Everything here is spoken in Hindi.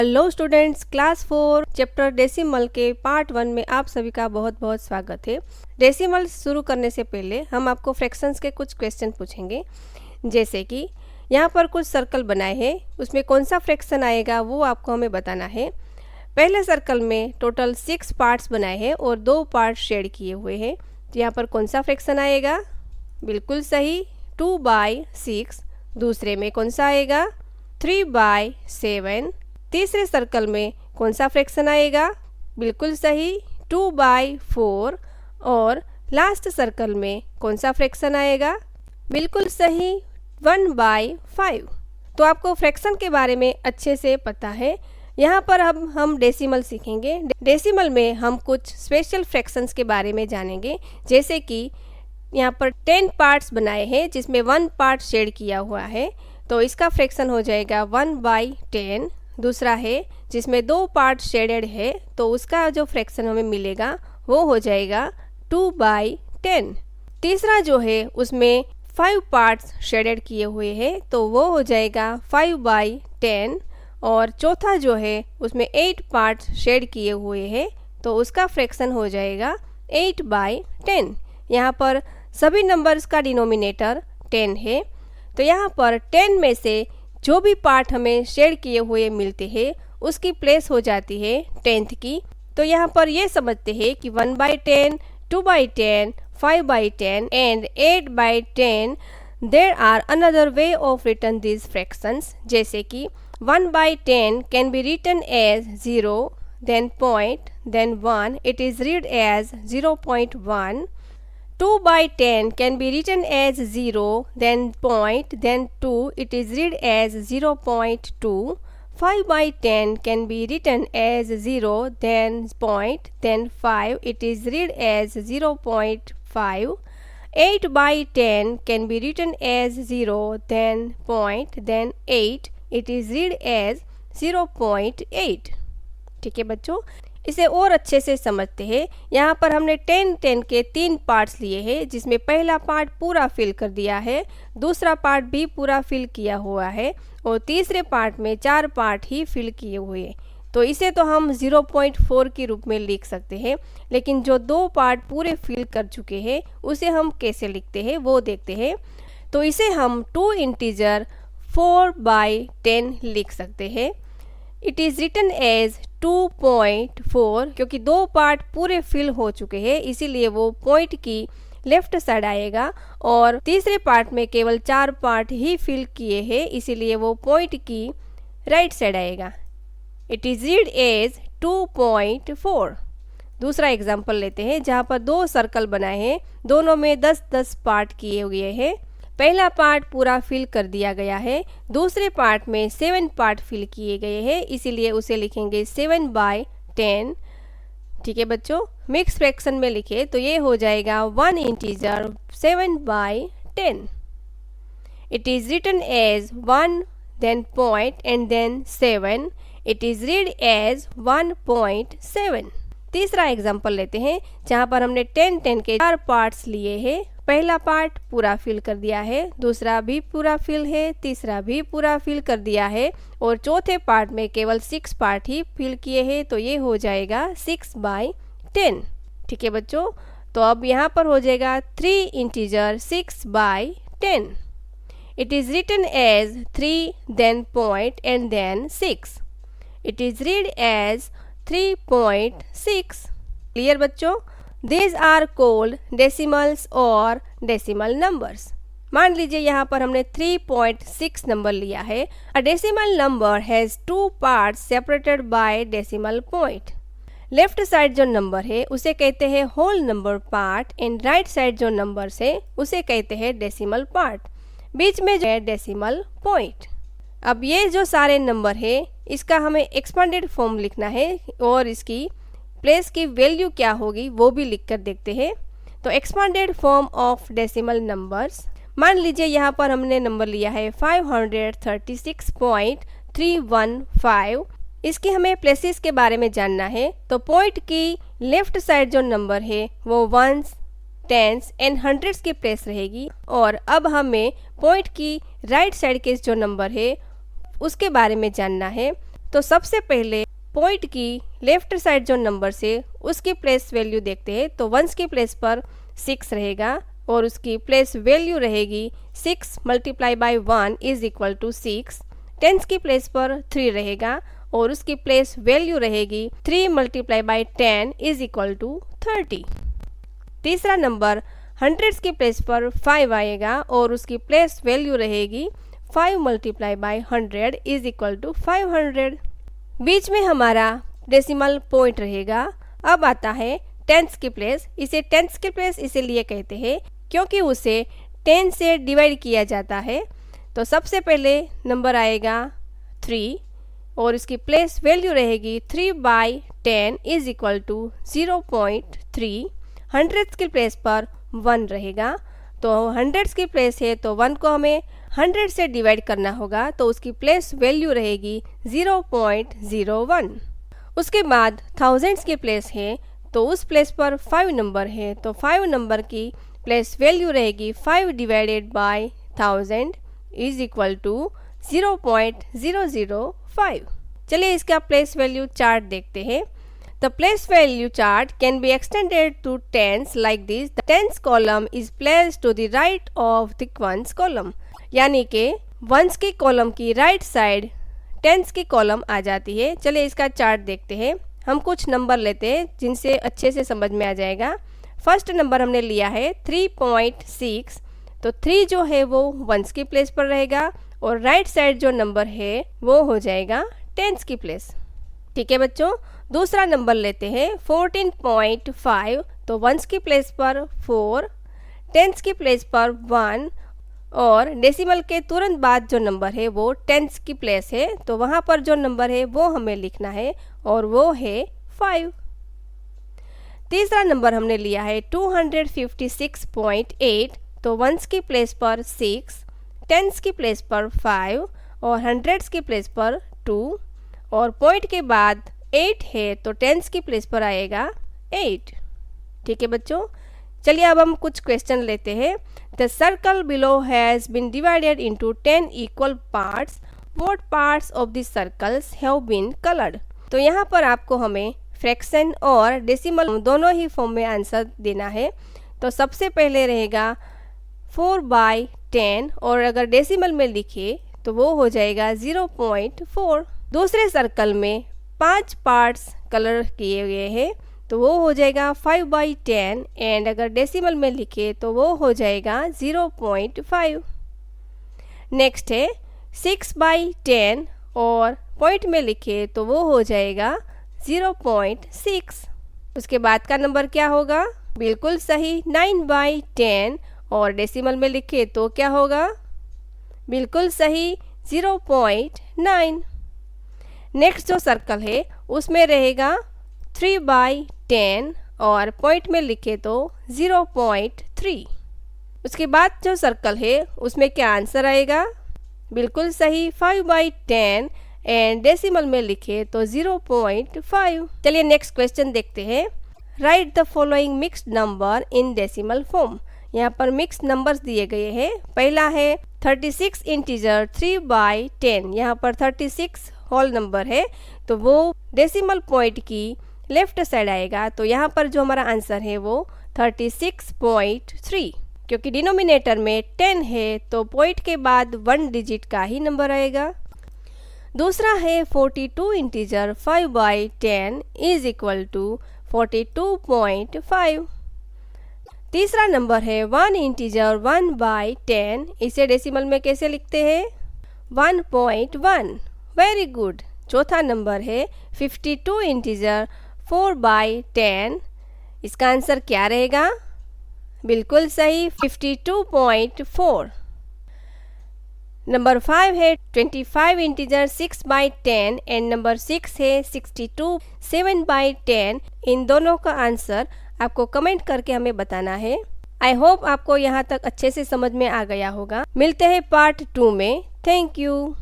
Hello students, class 4 chapter decimal के पार्ट 1 में आप सभी का बहुत बहुत स्वागत है। डेसिमल शुरू करने से पहले हम आपको फ्रैक्शंस के कुछ क्वेश्चन पूछेंगे। जैसे कि यहाँ पर कुछ सर्कल बनाए हैं, उसमें कौन सा फ्रैक्शन आएगा वो आपको हमें बताना है। पहले सर्कल में टोटल 6 पार्ट्स बनाए हैं और 2 पार्ट शेड किए हुए हैं। तो यहाँ पर कौन सा फ्रैक्शन आएगा? बिल्कुल सही, 2/6। दूसरे में कौन सा आएगा? 3/7। तीसरे सर्कल में कौन सा फ्रैक्शन आएगा? बिल्कुल सही, 2/4। और लास्ट सर्कल में कौन सा फ्रैक्शन आएगा? बिल्कुल सही, 1/5। तो आपको फ्रैक्शन के बारे में अच्छे से पता है। यहाँ पर अब हम डेसिमल सीखेंगे। डेसिमल में हम कुछ स्पेशल फ्रैक्शंस के बारे में जानेंगे। जैसे कि यहाँ पर 10 पार्ट्स बनाए हैं जिसमें 1 पार्ट शेड किया हुआ है, तो इसका फ्रैक्शन हो जाएगा 1/10। दूसरा है जिसमें 2 पार्ट शेडेड है, तो उसका जो फ्रैक्शन हमें मिलेगा वो हो जाएगा 2/10। तीसरा जो है उसमें 5 पार्ट्स शेडेड किए हुए हैं, तो वो हो जाएगा 5/10। और चौथा जो है उसमें 8 पार्ट्स शेड किए हुए हैं, तो उसका फ्रैक्शन हो जाएगा 8/10। यहाँ पर सभी नंबर्स का डिनोमिनेटर 10 है, तो यहाँ पर 10 में से जो भी पार्ट हमें शेड किए हुए मिलते हैं उसकी प्लेस हो जाती है 10th की। तो यहाँ पर ये समझते हैं कि 1/10, 2/10, 5/10 and 8/10 there are another way of written these fractions. जैसे कि 1/10 can be written as 0, then point, then 1, it is read as 0.1. 2/10 can be written as 0, then point, then 2, it is read as 0.2. 5/10 can be written as 0, then point, then 5, it is read as 0.5. 8/10 can be written as 0, then point, then 8, it is read as 0.8. ठीक है बच्चों, इसे और अच्छे से समझते हैं। यहाँ पर हमने 10 के 3 पार्ट्स लिए हैं, जिसमें पहला पार्ट पूरा फिल कर दिया है, दूसरा पार्ट भी पूरा फिल किया हुआ है और तीसरे पार्ट में 4 पार्ट ही फिल किए हुए हैं। तो इसे तो हम 0.4 के रूप में लिख सकते हैं, लेकिन जो 2 पार्ट पूरे फिल कर चुके हैं उसे हम कैसे लिखते हैं वो देखते हैं। तो इसे हम 2 इंटीजर 4/10 लिख सकते हैं। इट इज़ रिटन एज 2.4, क्योंकि 2 पार्ट पूरे फिल हो चुके हैं इसीलिए वो पॉइंट की लेफ्ट साइड आएगा, और तीसरे पार्ट में केवल 4 पार्ट ही फिल किए हैं इसीलिए वो पॉइंट की राइट साइड आएगा। It is read as 2.4। दूसरा एग्जाम्पल लेते हैं जहाँ पर 2 सर्कल बनाए हैं, दोनों में 10-10 पार्ट किए हुए हैं। पहला पार्ट पूरा फिल कर दिया गया है, दूसरे पार्ट में 7 पार्ट फिल किए गए हैं इसीलिए उसे लिखेंगे 7/10। ठीक है बच्चों, मिक्स फ्रैक्शन में लिखे तो ये हो जाएगा 1 integer 7/10। It is written as 1, then point and then 7, it is read as 1.7। तीसरा एग्जाम्पल लेते हैं जहाँ पर हमने 10 के 4 पार्ट्स लिए हैं। पहला पार्ट पूरा फिल कर दिया है, दूसरा भी पूरा फिल है, तीसरा भी पूरा फिल कर दिया है और चौथे पार्ट में केवल 6 पार्ट ही फिल किए हैं, तो ये हो जाएगा 6/10। ठीक है बच्चों, तो अब यहाँ पर हो जाएगा 3 integer 6/10। It is written as 3, then point and then 6. It is read as 3.6। Clear बच्चों? These are called decimals or decimal numbers। मान लीजिए यहाँ पर हमने 3.6 नंबर लिया है। A decimal number has 2 parts separated by decimal point। Left side जो नंबर है उसे कहते हैं whole number part and right side जो नंबर है उसे कहते हैं डेसिमल पार्ट। बीच में जो है डेसिमल पॉइंट। अब ये जो सारे नंबर है इसका हमें एक्सपांडेड फॉर्म लिखना है और इसकी प्लेस की वैल्यू क्या होगी वो भी लिख कर देखते हैं। तो expanded form of decimal numbers, मान लीजिए यहाँ पर हमने नंबर लिया है 536.315। इसकी हमें प्लेसेस के बारे में जानना है, तो पॉइंट की लेफ्ट साइड जो नंबर है वो 1s, 10s एंड 100s की प्लेस रहेगी, और अब हमें पॉइंट की राइट साइड के जो नंबर है उसके बारे में जानना है। तो सबसे पहले पॉइंट की लेफ्ट साइड जो नंबर से उसकी प्लेस वैल्यू देखते हैं। तो वंस की प्लेस पर 6 रहेगा और उसकी प्लेस वैल्यू रहेगी 6 multiply by 1 is equal to 6। Tens की प्लेस पर 3 रहेगा और उसकी प्लेस वैल्यू रहेगी 3 multiply by 10 is equal to 30। तीसरा नंबर हंड्रेड्स की प्लेस पर 5 आएगा और उसकी प्लेस वैल्यू रहेगी 5 multiply by 100 is equal to 500। बीच में हमारा डेसिमल पॉइंट रहेगा। अब आता है टेंस की प्लेस। इसे टेंस की प्लेस इसीलिए कहते हैं क्योंकि उसे 10 से डिवाइड किया जाता है। तो सबसे पहले नंबर आएगा 3 और इसकी प्लेस वैल्यू रहेगी 3 by 10 is equal to 0.3। Hundreds की प्लेस पर 1 रहेगा। तो हंड्रेड्स की प्लेस है तो 1 को हमें 100 से डिवाइड करना होगा, तो उसकी प्लेस वैल्यू रहेगी 0.01। उसके बाद थाउजेंड्स की प्लेस है तो उस प्लेस पर 5 नंबर है, तो 5 नंबर की प्लेस वैल्यू रहेगी 5 divided by 1000 is equal to 0.005। चलिए इसका प्लेस वैल्यू चार्ट देखते हैं। The place value chart can be extended to tens like this. The tens column is placed to the right of the ones column. यानी कि वंस की कॉलम की राइट साइड टेंस की कॉलम आ जाती है। चलिए इसका चार्ट देखते हैं। हम कुछ नंबर लेते हैं जिनसे अच्छे से समझ में आ जाएगा। फर्स्ट नंबर हमने लिया है 3.6, तो 3 जो है वो वंस की प्लेस पर रहेगा और राइट साइड जो नंबर है वो हो जाएगा टेंस की प्लेस। ठीक है बच्चों। दूसरा नंबर लेते हैं 14.5, तो वंस की प्लेस पर 4, टेंस की प्लेस पर 1 और डेसिमल के तुरंत बाद जो नंबर है वो टेंस की प्लेस है, तो वहाँ पर जो नंबर है वो हमें लिखना है और वो है 5। तीसरा नंबर हमने लिया है 256.8, तो वंस की प्लेस पर 6, टेंस की प्लेस पर 5 और हंड्रेड्स की प्लेस पर 2 और पॉइंट के बाद 8 है तो टेंस की प्लेस पर आएगा 8। ठीक है बच्चों। चलिए अब हम कुछ क्वेश्चन लेते हैं। The circle below has been divided into 10 equal parts. What parts of the circles have been coloured. तो यहाँ पर आपको हमें फ्रैक्शन और डेसिमल दोनों ही फॉर्म में आंसर देना है। तो सबसे पहले रहेगा 4/10 और अगर डेसिमल में लिखे तो वो हो जाएगा 0.4। दूसरे सर्कल में 5 पार्ट्स कलर किए गए हैं तो वो हो जाएगा 5/10 एंड अगर डेसिमल में लिखे तो वो हो जाएगा 0.5। नेक्स्ट है 6/10 और पॉइंट में लिखे तो वो हो जाएगा 0.6। उसके बाद का नंबर क्या होगा? बिल्कुल सही 9/10 और डेसिमल में लिखे तो क्या होगा? बिल्कुल सही 0.9। नेक्स्ट जो सर्कल है उसमें रहेगा 3/10 और पॉइंट में लिखे तो 0.3। उसके बाद जो सर्कल है उसमें क्या आंसर आएगा? बिल्कुल सही 5/10 एंड डेसिमल में लिखे तो 0.5। चलिए नेक्स्ट क्वेश्चन देखते हैं। Right the following mixed number in decimal form. यहाँ पर मिक्स नंबर्स दिए गए हैं। पहला है 36 इंटीजर 3/10। यहाँ पर 36 होल नंबर है तो वो डेसिमल पॉइंट की लेफ्ट साइड आएगा। तो यहाँ पर जो हमारा आंसर है वो 36.3, क्योंकि डिनोमिनेटर में 10 है तो पॉइंट के बाद 1 डिजिट का ही नंबर आएगा। दूसरा है 42 इंटीजर 5/10 इज इक्वल टू 42.5। तीसरा नंबर है 1 इंटीजर 1/10। इसे डेसिमल में कैसे लिखते हैं? 1.1। Very good. चौथा नंबर है 52 इंटीजर 4/10। इसका आंसर क्या रहेगा? बिल्कुल सही 52.4। नंबर 5 है 25 इंटीजर 6/10 एंड नंबर 6 है 62 7/10। इन दोनों का आंसर आपको कमेंट करके हमें बताना है। आई होप आपको यहाँ तक अच्छे से समझ में आ गया होगा। मिलते हैं पार्ट 2 में। Thank you.